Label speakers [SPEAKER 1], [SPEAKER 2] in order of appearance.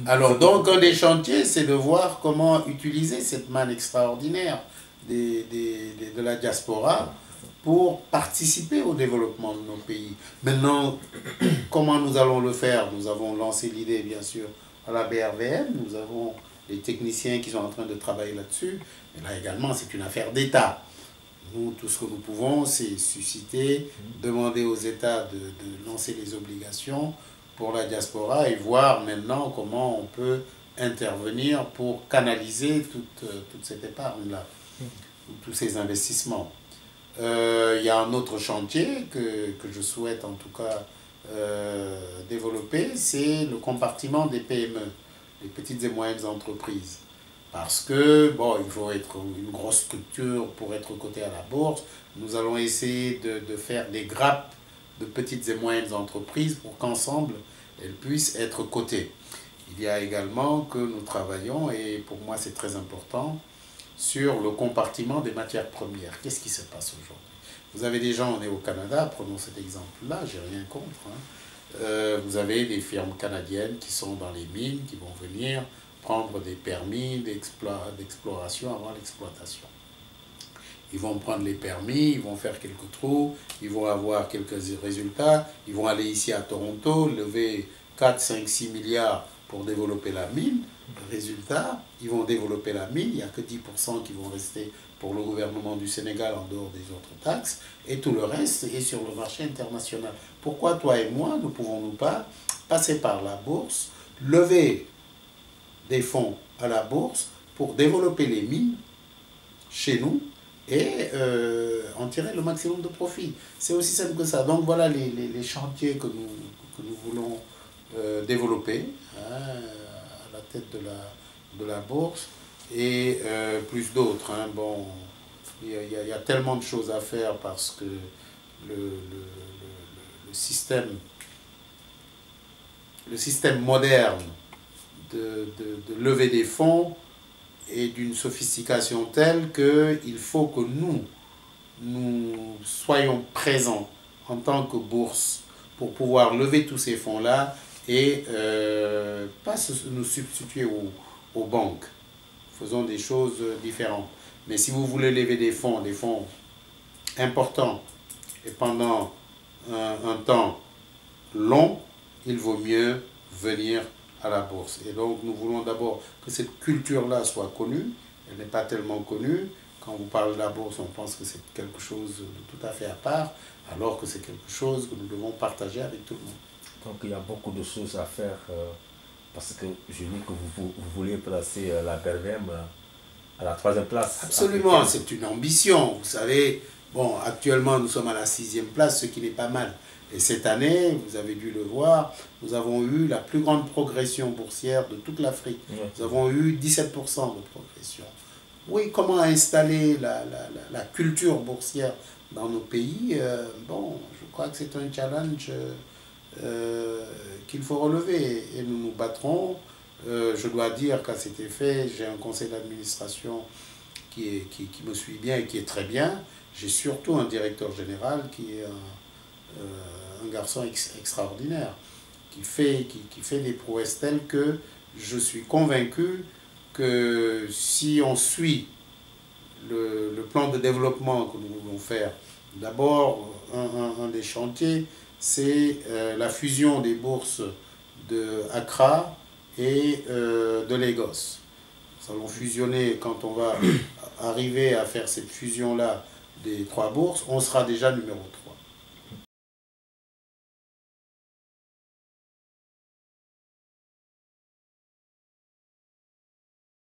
[SPEAKER 1] Alors, donc, un des chantiers, c'est de voir comment utiliser cette manne extraordinaire de la diaspora pour participer au développement de nos pays. Maintenant, comment nous allons le faire? Nous avons lancé l'idée, bien sûr, à la BRVM. Nous avons les techniciens qui sont en train de travailler là-dessus. Mais là également, c'est une affaire d'État. Nous, tout ce que nous pouvons, c'est susciter, demander aux États de lancer les obligations pour la diaspora et voir maintenant comment on peut intervenir pour canaliser toute cette épargne-là, tous ces investissements. Il y a un autre chantier que je souhaite en tout cas développer, c'est le compartiment des PME, les petites et moyennes entreprises. Parce que, bon, il faut être une grosse structure pour être coté à la bourse. Nous allons essayer de faire des grappes de petites et moyennes entreprises pour qu'ensemble, elles puissent être cotées. Il y a également que nous travaillons, et pour moi c'est très important, sur le compartiment des matières premières. Qu'est-ce qui se passe aujourd'hui? Vous avez des gens, on est au Canada, prenons cet exemple-là, j'ai rien contre. Vous avez des firmes canadiennes qui sont dans les mines, qui vont venir prendre des permis d'exploration avant l'exploitation. Ils vont prendre les permis, ils vont faire quelques trous, ils vont avoir quelques résultats, ils vont aller ici à Toronto, lever 4, 5, 6 milliards pour développer la mine. Résultat, ils vont développer la mine, il n'y a que 10% qui vont rester pour le gouvernement du Sénégal en dehors des autres taxes, et tout le reste est sur le marché international. Pourquoi toi et moi ne pouvons-nous pas passer par la bourse, lever des fonds à la bourse pour développer les mines chez nous et en tirer le maximum de profit? C'est aussi simple que ça. Donc voilà les chantiers que nous voulons développer à la tête de la bourse et plus d'autres. Bon, il y a tellement de choses à faire parce que le système moderne de lever des fonds est d'une sophistication telle qu'il faut que nous soyons présents en tant que bourse pour pouvoir lever tous ces fonds-là et pas nous substituer aux banques. Faisons des choses différentes. Mais si vous voulez lever des fonds importants et pendant un temps long, il vaut mieux venir à la bourse. Et donc nous voulons d'abord que cette culture-là soit connue. Elle n'est pas tellement connue. Quand vous parlez de la bourse, on pense que c'est quelque chose de tout à fait à part, alors que c'est quelque chose que nous devons partager avec tout le monde.
[SPEAKER 2] Donc il y a beaucoup de choses à faire, parce que je dis que vous voulez placer la BRVM à la 3e place.
[SPEAKER 1] Absolument, c'est une ambition. Vous savez, bon, actuellement nous sommes à la 6e place, ce qui n'est pas mal. Et cette année, vous avez dû le voir, nous avons eu la plus grande progression boursière de toute l'Afrique. Oui. Nous avons eu 17% de progression. Oui, comment installer la culture boursière dans nos pays? Bon, je crois que c'est un challenge qu'il faut relever et nous nous battrons. Je dois dire qu'à cet effet, j'ai un conseil d'administration qui me suit bien et qui est très bien. J'ai surtout un directeur général qui est un garçon extraordinaire, qui fait des prouesses telles que je suis convaincu que si on suit le plan de développement que nous voulons faire, d'abord, un des chantiers, c'est la fusion des bourses de Accra et de Lagos. Nous allons fusionner, quand on va arriver à faire cette fusion-là des 3 bourses, on sera déjà numéro 3.